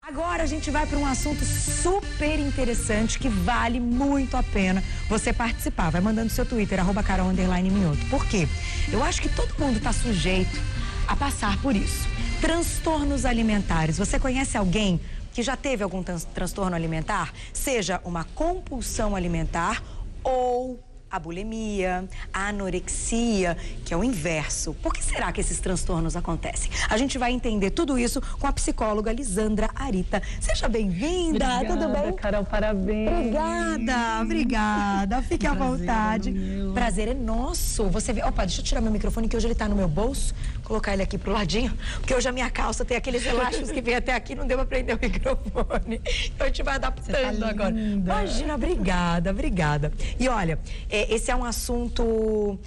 Agora a gente vai para um assunto super interessante que vale muito a pena você participar. Vai mandando seu Twitter, @Carol_Minhoto. Por quê? Eu acho que todo mundo está sujeito a passar por isso. Transtornos alimentares. Você conhece alguém que já teve algum transtorno alimentar? Seja uma compulsão alimentar ou a bulimia, a anorexia, que é o inverso. Por que será que esses transtornos acontecem? A gente vai entender tudo isso com a psicóloga Lisandra Arita. Seja bem-vinda, tudo bem? Carol, parabéns. Obrigada. Fique à vontade. Prazer é nosso. Você vê... Opa, deixa eu tirar meu microfone, que hoje ele tá no meu bolso. Colocar ele aqui pro ladinho, porque hoje a minha calça tem aqueles elásticos que vem até aqui, não deu pra prender o microfone. Então a gente vai adaptando agora. Imagina, obrigada. E olha, esse é um assunto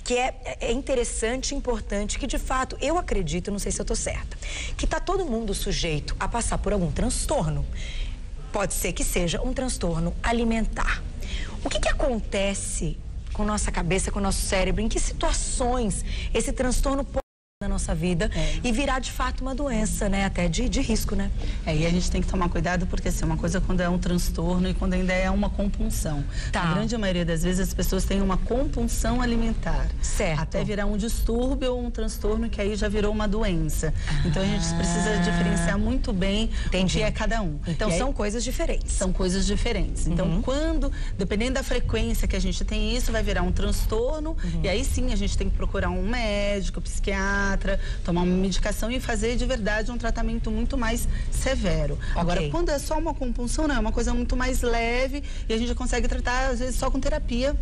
que é interessante, importante, que de fato eu acredito, não sei se eu tô certa, que está todo mundo sujeito a passar por algum transtorno. Pode ser que seja um transtorno alimentar. O que acontece com nossa cabeça, com o nosso cérebro? Em que situações esse transtorno pode na nossa vida e virar de fato uma doença, né? Até de risco, né? E a gente tem que tomar cuidado porque assim, uma coisa quando é um transtorno e quando ainda é uma compulsão. Tá. A grande maioria das vezes as pessoas têm uma compulsão alimentar. Certo. Até virar um distúrbio ou um transtorno que aí já virou uma doença. Então a gente precisa diferenciar muito bem o que é cada um. Então são coisas diferentes. São coisas diferentes. Então quando, dependendo da frequência que a gente tem isso, vai virar um transtorno e aí sim a gente tem que procurar um médico, psiquiatra, tomar uma medicação e fazer de verdade um tratamento muito mais severo. Okay. Agora, quando é só uma compulsão, não, é uma coisa muito mais leve e a gente consegue tratar, às vezes, só com terapia.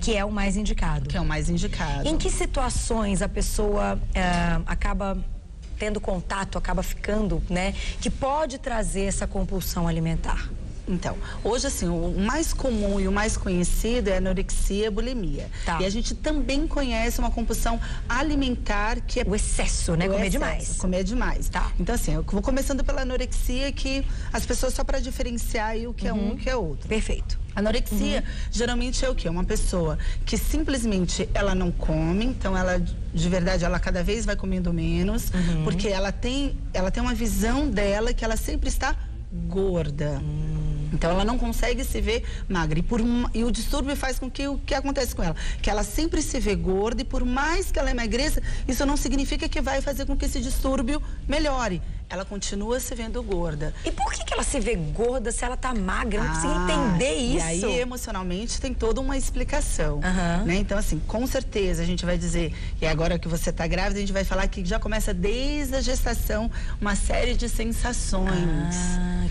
Que é o mais indicado. Que é o mais indicado. Em que situações a pessoa acaba tendo contato, acaba ficando, né, que pode trazer essa compulsão alimentar? Então, hoje assim, o mais comum e o mais conhecido é a anorexia e a bulimia. Tá. E a gente também conhece uma compulsão alimentar que é... O excesso, né? Comer demais. Comer demais. Tá. Então assim, eu vou começando pela anorexia, que as pessoas, só para diferenciar aí o que é um e o que é outro. Perfeito. Anorexia, geralmente é o quê? Uma pessoa que simplesmente ela não come, então ela, de verdade, ela cada vez vai comendo menos, porque ela tem uma visão dela que ela sempre está gorda. Então ela não consegue se ver magra e o distúrbio faz com que o que acontece com ela, que ela sempre se vê gorda e por mais que ela emagreça, isso não significa que vai fazer com que esse distúrbio melhore. Ela continua se vendo gorda. E por que ela se vê gorda se ela tá magra? Eu não consigo entender isso. E aí, emocionalmente, tem toda uma explicação. Né? Então, assim, com certeza a gente vai dizer, e agora que você tá grávida, a gente vai falar que já começa desde a gestação uma série de sensações.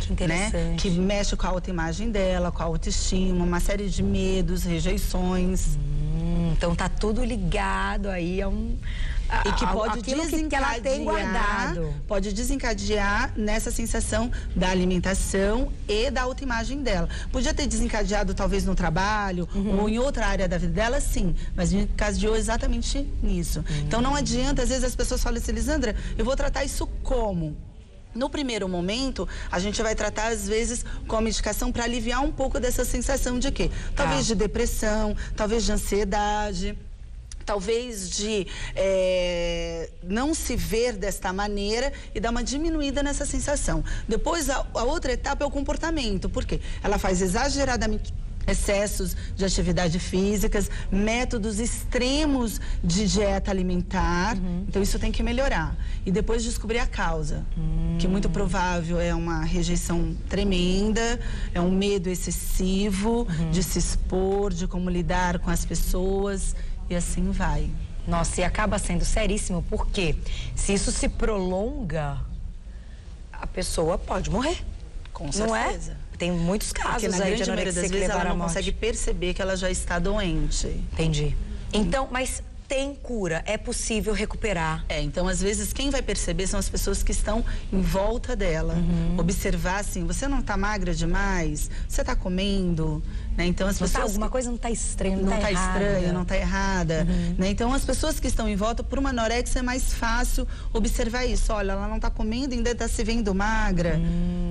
Que interessante. Né? Que mexe com a autoimagem dela, com a autoestima, uma série de medos, rejeições. Então tá tudo ligado aí a e que pode que ela tem guardado. Pode desencadear nessa sensação da alimentação e da autoimagem dela. Podia ter desencadeado talvez no trabalho ou em outra área da vida dela, sim, mas desencadeou exatamente nisso. Então não adianta, às vezes as pessoas falam assim, Lisandra, eu vou tratar isso como? No primeiro momento, a gente vai tratar, às vezes, com a medicação para aliviar um pouco dessa sensação de quê? Talvez de depressão, talvez de ansiedade, talvez de não se ver desta maneira e dar uma diminuída nessa sensação. Depois, a outra etapa é o comportamento, porque ela faz exageradamente excessos de atividade físicas, métodos extremos de dieta alimentar, então isso tem que melhorar. E depois descobrir a causa, que muito provável é uma rejeição tremenda, é um medo excessivo de se expor, de como lidar com as pessoas e assim vai. Nossa, e acaba sendo seríssimo, porque se isso se prolonga, a pessoa pode morrer. Com certeza. Não é? Tem muitos casos aí de anorexia que levaram à morte. Ela não consegue perceber que ela já está doente. Entendi. Então, mas tem cura, é possível recuperar. Então às vezes quem vai perceber são as pessoas que estão em volta dela. Observar assim, você não está magra demais? Você está comendo? Né? Então as pessoas... alguma coisa não está estranha, não está estranha, não está errada. Né? Então as pessoas que estão em volta, por uma anorexia é mais fácil observar isso. Olha, ela não está comendo e ainda está se vendo magra.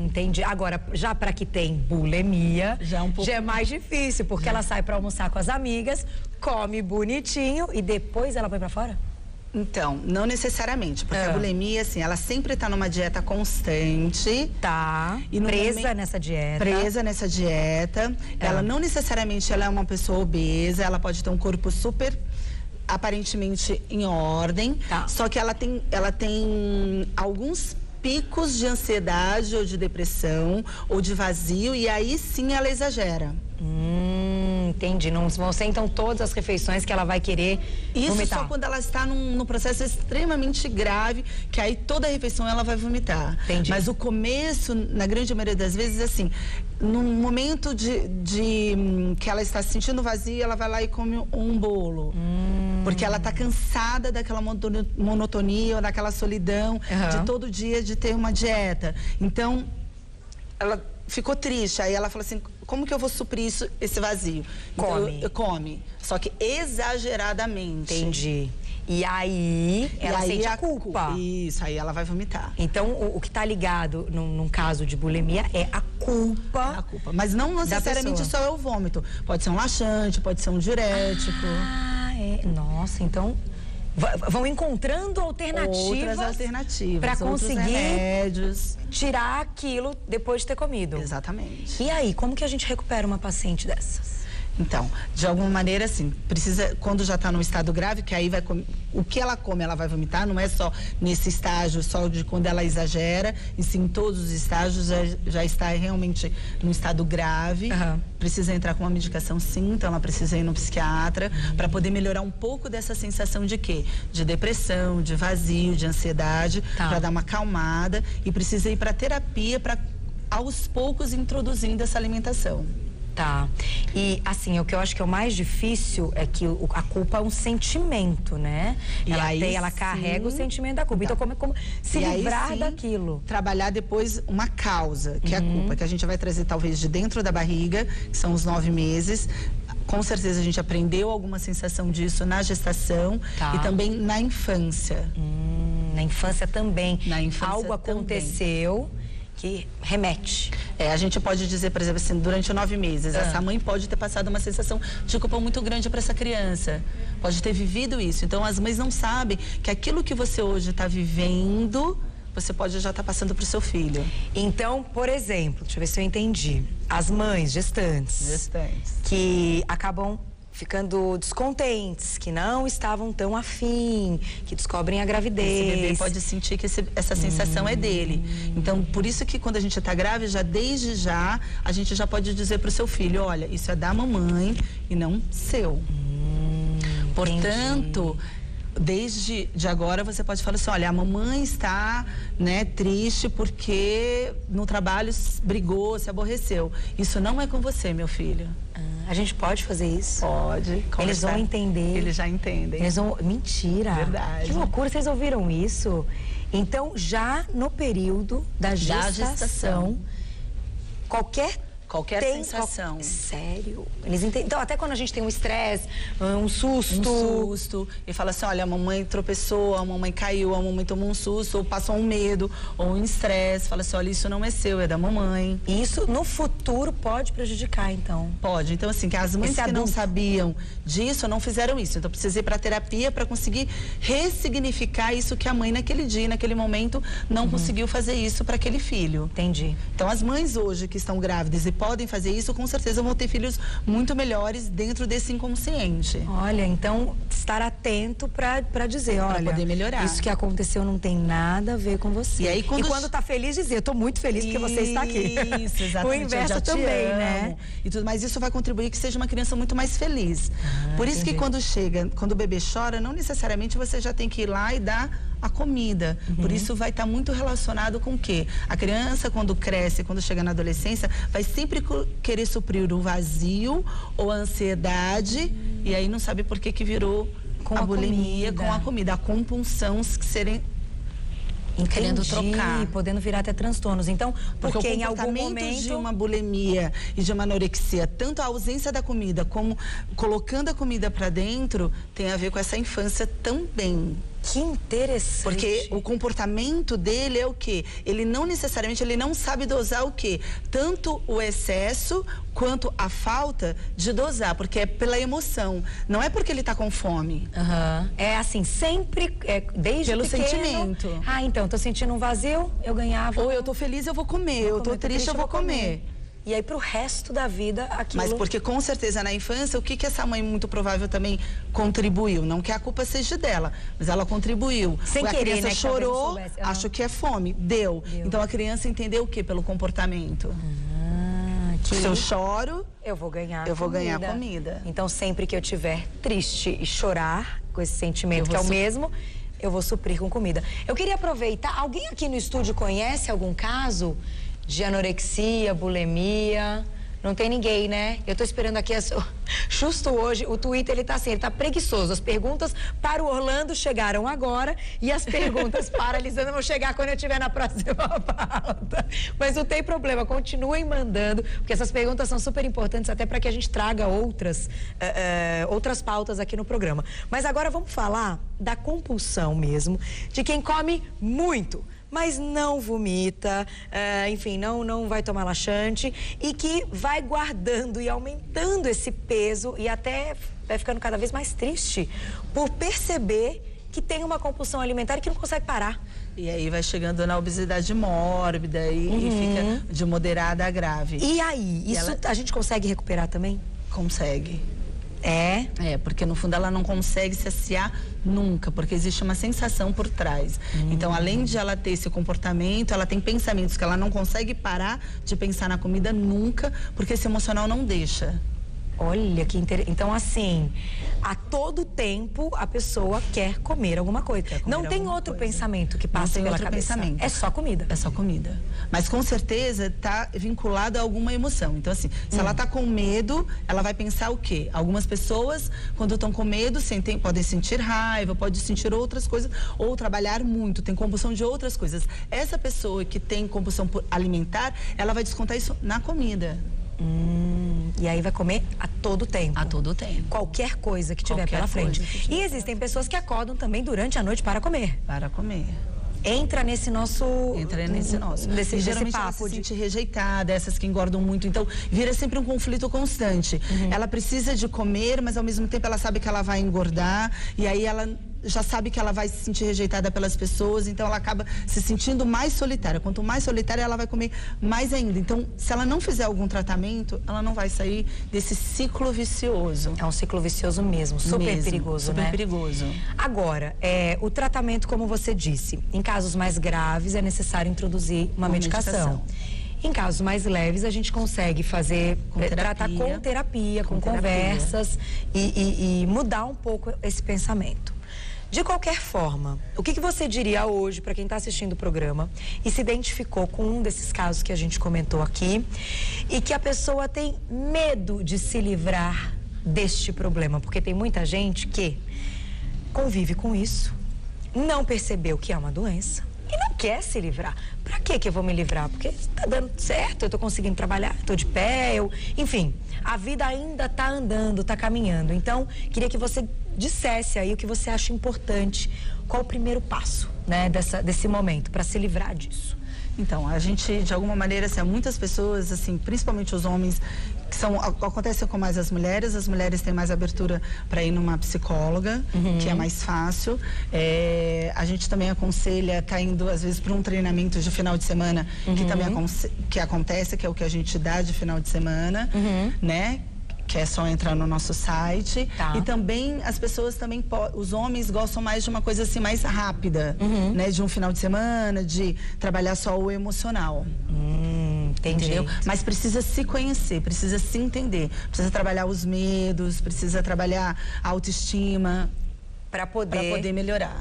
Entendi. Agora, já para que tem bulimia, já é mais difícil, porque ela sai para almoçar com as amigas, come bonitinho e depois ela vai para fora? Então, não necessariamente, porque a bulimia, assim, ela sempre está numa dieta constante. Tá, e presa nessa dieta. Presa nessa dieta. Ela não necessariamente ela é uma pessoa obesa, ela pode ter um corpo super aparentemente em ordem, só que ela tem alguns picos de ansiedade ou de depressão ou de vazio, e aí sim ela exagera. Entendi. Não vão ser então todas as refeições que ela vai querer vomitar. Só quando ela está num processo extremamente grave, que aí toda refeição ela vai vomitar. Entendi. Mas o começo, na grande maioria das vezes, assim, num momento que ela está se sentindo vazia, ela vai lá e come um bolo. Porque ela está cansada daquela monotonia ou daquela solidão de todo dia de ter uma dieta. Então, ela ficou triste. Aí ela fala assim, como que eu vou suprir esse vazio? Come. Então, come. Só que exageradamente. Entendi. E aí, ela sente a culpa. Isso, aí ela vai vomitar. Então, o que está ligado num caso de bulimia é a culpa. A culpa. Mas não necessariamente só é o vômito. Pode ser um laxante, pode ser um diurético. Nossa, então vão encontrando outras alternativas para conseguir remédios, tirar aquilo depois de ter comido. Exatamente. E aí, como que a gente recupera uma paciente dessas? Então, de alguma maneira, assim, precisa, quando já está num estado grave, que aí vai o que ela come, ela vai vomitar, não é só nesse estágio, só de quando ela exagera, e sim em todos os estágios já está realmente num estado grave. Precisa entrar com uma medicação, sim, então ela precisa ir no psiquiatra para poder melhorar um pouco dessa sensação de quê? De depressão, de vazio, de ansiedade, para dar uma acalmada, e precisa ir para terapia para aos poucos introduzindo essa alimentação. Tá. E, assim, o que eu acho que é o mais difícil é que a culpa é um sentimento, né? E ela carrega o sentimento da culpa. Então, como se livrar daquilo? Trabalhar depois uma causa, que é a culpa, que a gente vai trazer talvez de dentro da barriga, que são os 9 meses. Com certeza a gente aprendeu alguma sensação disso na gestação e também na infância. Na infância também. Na infância algo aconteceu que remete. A gente pode dizer, por exemplo, assim, durante 9 meses, essa mãe pode ter passado uma sensação de culpa muito grande para essa criança. Pode ter vivido isso. Então, as mães não sabem que aquilo que você hoje está vivendo, você pode já estar passando para o seu filho. Então, por exemplo, deixa eu ver se eu entendi. As mães gestantes. Que acabam ficando descontentes, que não estavam tão afim, que descobrem a gravidez. Esse bebê pode sentir que essa sensação é dele. Então, por isso que quando a gente está grávida, desde já, a gente já pode dizer para o seu filho, olha, isso é da mamãe e não seu. Portanto, desde agora você pode falar assim, olha, a mamãe está, né, triste porque no trabalho brigou, se aborreceu. Isso não é com você, meu filho. A gente pode fazer isso? Pode. Eles vão entender. Eles já entendem. Eles vão... Mentira. Verdade. Que loucura, vocês ouviram isso? Então, já no período da gestação, qualquer sensação. Sério? Eles entendem. Então, até quando a gente tem um estresse, um susto. E fala assim, olha, a mamãe tropeçou, a mamãe caiu, a mamãe tomou um susto, ou passou um medo, ou um estresse. Fala assim, olha, isso não é seu, é da mamãe. E isso, no futuro, pode prejudicar, então? Pode. Então, assim, que as mães que não sabiam disso, não fizeram isso. Então, precisa ir para terapia para conseguir ressignificar isso que a mãe, naquele dia, naquele momento, não conseguiu fazer isso para aquele filho. Entendi. Então, as mães hoje que estão grávidas e podem fazer isso, com certeza vão ter filhos muito melhores dentro desse inconsciente. Olha, então estar atento para dizer, olha, para poder melhorar. Isso que aconteceu não tem nada a ver com você. E aí quando tá feliz, dizer, eu tô muito feliz porque você está aqui. Isso, exatamente. O inverso também, né? E tudo, mas isso vai contribuir que seja uma criança muito mais feliz. Por isso que quando o bebê chora, não necessariamente você já tem que ir lá e dar a comida. Por isso vai estar muito relacionado com o quê? A criança, quando cresce, quando chega na adolescência, vai sempre querer suprir o vazio ou a ansiedade, e aí não sabe por que virou com a bulimia, com a comida, a compulsão serem querendo trocar. Podendo virar até transtornos. Então, porque em algum momento de uma bulimia e de uma anorexia, tanto a ausência da comida como colocando a comida para dentro, tem a ver com essa infância também. Que interessante. Porque o comportamento dele é o quê? Ele não necessariamente, ele não sabe dosar o quê? Tanto o excesso quanto a falta de dosar, porque é pela emoção. Não é porque ele tá com fome. É assim, sempre, desde pelo pequeno, sentimento. Ah, então, tô sentindo um vazio, eu ganhava. Ou eu tô feliz, eu vou comer. Eu tô triste, eu vou comer. E aí, pro resto da vida, aquilo... Mas porque, com certeza, na infância, o que essa mãe, muito provável, também contribuiu? Não que a culpa seja dela, mas ela contribuiu. Sem a querer, criança né, chorou, acho que é fome. Deu. Então, a criança entendeu o quê? Pelo comportamento. Se eu choro, eu vou ganhar comida. Então, sempre que eu estiver triste e chorar com esse sentimento que é o mesmo, eu vou suprir com comida. Eu queria aproveitar, alguém aqui no estúdio conhece algum caso de anorexia, bulimia? Não tem ninguém, né? Eu tô esperando aqui, justo hoje, o Twitter, ele tá assim, ele tá preguiçoso. As perguntas para o Orlando chegaram agora e as perguntas para a Lisandra vão chegar quando eu estiver na próxima pauta. Mas não tem problema, continuem mandando, porque essas perguntas são super importantes até para que a gente traga outras pautas aqui no programa. Mas agora vamos falar da compulsão mesmo, de quem come muito, mas não vomita, enfim, não vai tomar laxante e que vai guardando e aumentando esse peso e até vai ficando cada vez mais triste por perceber que tem uma compulsão alimentar e que não consegue parar. E aí vai chegando na obesidade mórbida e fica de moderada a grave. E aí, a gente consegue recuperar também? Consegue. É, porque no fundo ela não consegue saciar nunca, porque existe uma sensação por trás. Então, além de ela ter esse comportamento, ela tem pensamentos que ela não consegue parar de pensar na comida nunca, porque esse emocional não deixa. Olha que interessante. Então, assim, a todo tempo a pessoa quer comer alguma coisa. Não tem outro pensamento que passa pela cabeça. Pensamento. É só comida. É só comida. Mas com certeza está vinculado a alguma emoção. Então, assim, se ela está com medo, ela vai pensar o quê? Algumas pessoas, quando estão com medo, podem sentir raiva, podem sentir outras coisas, ou trabalhar muito, tem compulsão de outras coisas. Essa pessoa que tem compulsão alimentar, ela vai descontar isso na comida. E aí vai comer a todo tempo. A todo tempo. Qualquer coisa que tiver pela frente. E existem pessoas que acordam também durante a noite para comer. Para comer. Entra nesse nosso Geralmente papo ela se sente rejeitada, essas que engordam muito. Então, vira sempre um conflito constante. Ela precisa de comer, mas ao mesmo tempo ela sabe que ela vai engordar. E aí ela já sabe que ela vai se sentir rejeitada pelas pessoas, então ela acaba se sentindo mais solitária. Quanto mais solitária, ela vai comer mais ainda. Então, se ela não fizer algum tratamento, ela não vai sair desse ciclo vicioso. É um ciclo vicioso mesmo, super perigoso, né? Super perigoso. Agora, o tratamento, como você disse, em casos mais graves é necessário introduzir uma medicação. Em casos mais leves, a gente consegue tratar com terapia, com conversas e mudar um pouco esse pensamento. De qualquer forma, o que você diria hoje para quem está assistindo o programa e se identificou com um desses casos que a gente comentou aqui e que a pessoa tem medo de se livrar deste problema? Porque tem muita gente que convive com isso, não percebeu que é uma doença e não quer se livrar. Pra que eu vou me livrar? Porque tá dando certo, eu tô conseguindo trabalhar, tô de pé, enfim, a vida ainda tá andando, tá caminhando. Então, queria que você dissesse aí o que você acha importante, qual o primeiro passo, né, desse momento, para se livrar disso. Então, a gente, de alguma maneira, assim, muitas pessoas, assim, principalmente os homens, acontece com mais as mulheres têm mais abertura para ir numa psicóloga, que é mais fácil. A gente também aconselha, tá indo às vezes para um treinamento de final de semana, que também acontece, que é o que a gente dá de final de semana, né? Que é só entrar no nosso site. E também as pessoas também, os homens gostam mais de uma coisa assim mais rápida, né? De um final de semana, de trabalhar só o emocional. Entendeu? Mas precisa se conhecer, precisa se entender, precisa trabalhar os medos, precisa trabalhar a autoestima para poder melhorar.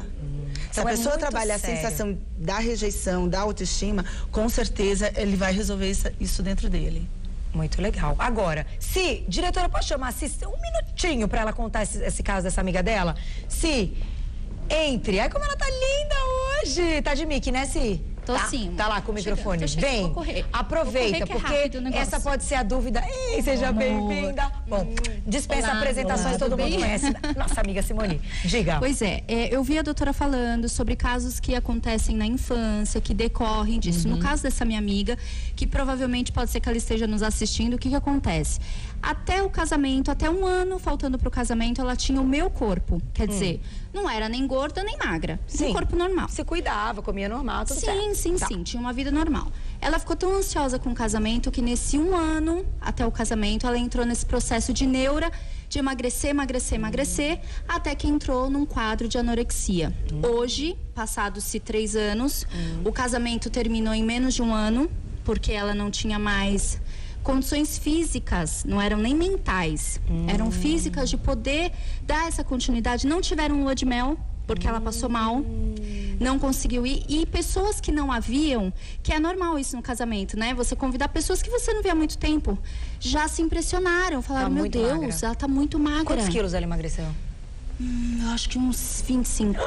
Se a pessoa trabalhar a sensação da rejeição, da autoestima, com certeza ele vai resolver isso dentro dele. Muito legal. Agora, diretora, pode chamar um minutinho para ela contar esse caso dessa amiga dela? Entre. Ai, como ela tá linda hoje. Tá de mic, né, Tô sim. Tá lá com o microfone. Vem, aproveita, porque essa pode ser a dúvida. Ei, seja bem-vinda. Bom, dispensa apresentações, todo mundo conhece. Nossa amiga Simone, diga. Pois é, eu vi a doutora falando sobre casos que acontecem na infância, que decorrem disso. No caso dessa minha amiga, que provavelmente pode ser que ela esteja nos assistindo, o que acontece? Até o casamento, até 1 ano faltando pro casamento, ela tinha o meu corpo. Quer dizer, não era nem gorda nem magra. Um corpo normal. Se cuidava, comia normal, tudo certo. Sim, tinha uma vida normal. Ela ficou tão ansiosa com o casamento que nesse 1 ano, até o casamento, ela entrou nesse processo de neura, de emagrecer, até que entrou num quadro de anorexia. Hoje, passados-se 3 anos, o casamento terminou em menos de 1 ano, porque ela não tinha mais condições físicas, não eram nem mentais, eram físicas de poder dar essa continuidade. Não tiveram lua de mel, porque ela passou mal, não conseguiu ir. E pessoas que não haviam, que é normal isso no casamento, né? Você convidar pessoas que você não vê há muito tempo, já se impressionaram, falaram, meu Deus, magra. Ela tá muito magra. Quantos quilos ela emagreceu? Eu acho que uns 25.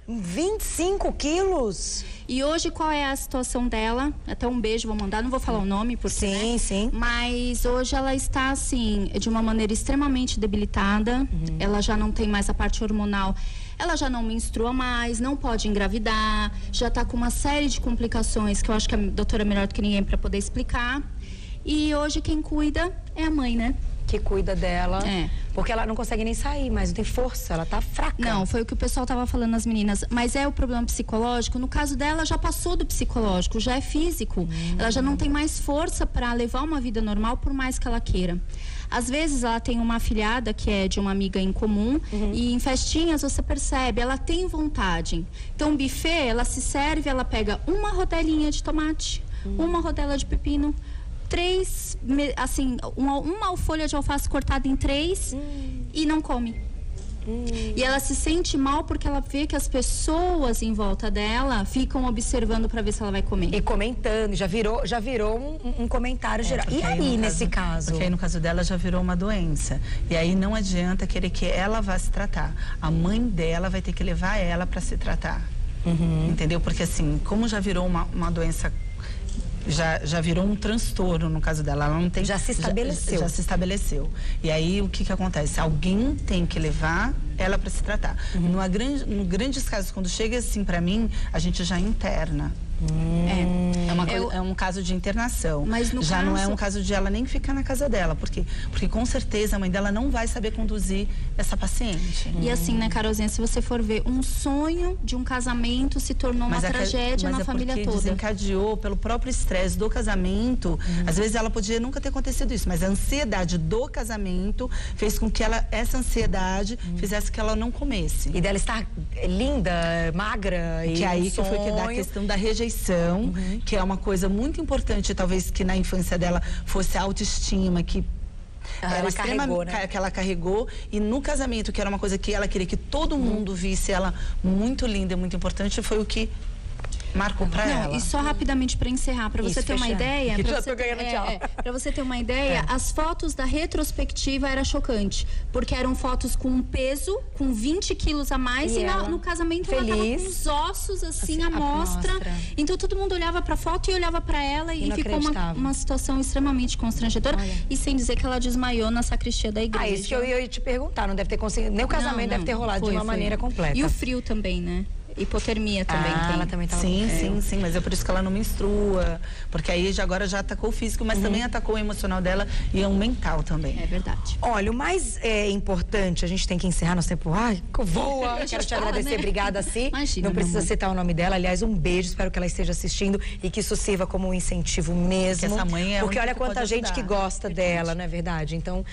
25 quilos? E hoje, qual é a situação dela? Até um beijo, vou mandar, não vou falar o nome, porque, sim. Mas hoje ela está, assim, de uma maneira extremamente debilitada. Ela já não tem mais a parte hormonal. Ela já não menstrua mais, não pode engravidar. Já está com uma série de complicações que eu acho que a doutora é melhor do que ninguém para poder explicar. E hoje quem cuida é a mãe, né? Que cuida dela, porque ela não consegue nem sair, mas não tem força, ela tá fraca. Não, foi o que o pessoal tava falando, as meninas, mas é o problema psicológico. No caso dela, já passou do psicológico, já é físico. Ela já não tem mais força para levar uma vida normal, por mais que ela queira. Às vezes ela tem uma afilhada que é de uma amiga em comum e em festinhas você percebe, ela tem vontade. Então, buffet, ela se serve, ela pega uma rodelinha de tomate, uma rodela de pepino, 3, assim, uma folha de alface cortada em 3 e não come. E ela se sente mal porque ela vê que as pessoas em volta dela ficam observando para ver se ela vai comer. E comentando, já virou um comentário geral. E aí, nesse caso? Porque aí no caso dela já virou uma doença. E aí não adianta querer que ela vá se tratar. A mãe dela vai ter que levar ela para se tratar. Entendeu? Porque assim, como já virou uma doença, já virou um transtorno no caso dela, ela não tem... Já se estabeleceu. Já se estabeleceu. E aí, o que acontece? Alguém tem que levar ela para se tratar. No grandes casos, quando chega assim para mim, a gente já interna. É um caso de internação. Mas no já caso... não é um caso de ela nem ficar na casa dela. Porque com certeza a mãe dela não vai saber conduzir essa paciente. E assim, né, Carolzinha, se você for ver, um sonho de um casamento se tornou uma tragédia na família toda. Desencadeou pelo próprio estresse do casamento. Às vezes ela podia nunca ter acontecido isso, mas a ansiedade do casamento fez com que essa ansiedade fizesse que ela não comesse. E dela estar linda, magra e que aí que foi que dá a questão da rejeição, que é uma coisa muito importante, talvez que na infância dela fosse a autoestima, que ela carregou, né? Que ela carregou, e no casamento, que era uma coisa que ela queria que todo mundo visse ela muito linda e muito importante, foi o que marcou pra ela. E só rapidamente para encerrar, para você ter uma ideia, para você ter uma ideia, as fotos da retrospectiva era chocante, porque eram fotos com um peso, com 20 quilos a mais, e no casamento ela tava com os ossos assim à mostra. Então todo mundo olhava pra foto e olhava pra ela e ficou uma situação extremamente constrangedora. E sem dizer que ela desmaiou na sacristia da igreja. Isso que eu ia te perguntar, não deve ter conseguido, nem o casamento deve ter rolado de uma maneira completa. E o frio também, né? Hipotermia também tem. Ela também tava sim, mas é por isso que ela não menstrua, porque aí agora já atacou o físico, mas também atacou o emocional dela e o mental também. É verdade. Olha, o mais importante, a gente tem que encerrar nosso tempo. Ai, voa! Quero te agradecer, obrigada, Si. Imagina, não precisa citar o nome dela, aliás, um beijo, espero que ela esteja assistindo e que isso sirva como um incentivo mesmo. Porque essa mãe é porque olha quanta gente ajudar. Que gosta dela, não é verdade? Então,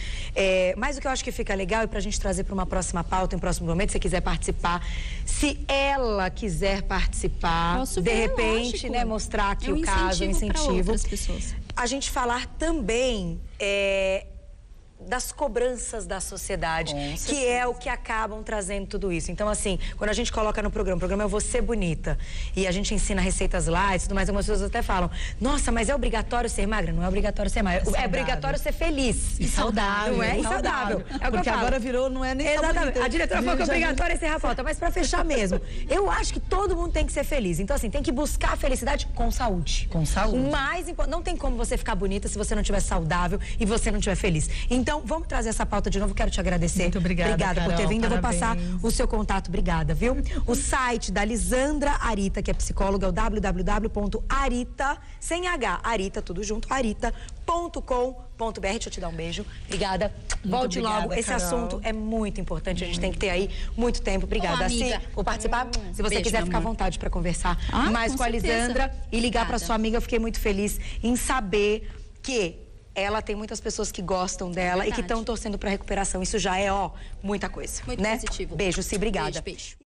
mas o que eu acho que fica legal é pra gente trazer para uma próxima pauta, em próximo momento, se você quiser participar, se ela quiser participar, de repente, né, mostrar aqui o caso, um incentivo. A gente falar também das cobranças da sociedade, que é o que acabam trazendo tudo isso. Então, assim, quando a gente coloca no programa, o programa é Você Bonita, e a gente ensina receitas light e tudo mais, algumas pessoas até falam, nossa, mas é obrigatório ser magra? Não é obrigatório ser magra, é obrigatório ser feliz. E saudável. Não é? E saudável. É o que porque agora virou, não é nem exatamente. A diretora falou que é obrigatório é encerrar a pauta, mas pra fechar mesmo, eu acho que todo mundo tem que ser feliz. Então, assim, tem que buscar a felicidade com saúde. Com saúde. O mais importante, não tem como você ficar bonita se você não estiver saudável e você não estiver feliz. Então, vamos trazer essa pauta de novo. Quero te agradecer. Muito obrigada, Obrigada Carol, por ter vindo. parabéns. Eu vou passar o seu contato. Obrigada, viu? O site da Lisandra Arita, que é psicóloga, é o www.arita, sem H, Arita, tudo junto, arita.com.br. Deixa eu te dar um beijo. Obrigada. Volte logo. Esse Carol. assunto é muito importante. A gente tem que ter aí muito tempo. Obrigada, amiga. por participar. Se você Beijo, quiser meu ficar à amor. vontade para conversar mais com a certeza. Lisandra e ligar para Obrigada. sua amiga, eu fiquei muito feliz em saber que ela tem muitas pessoas que gostam dela e que estão torcendo para recuperação. Isso já é, muita coisa. Muito né? positivo. Beijo, Ci, obrigada. Beijo.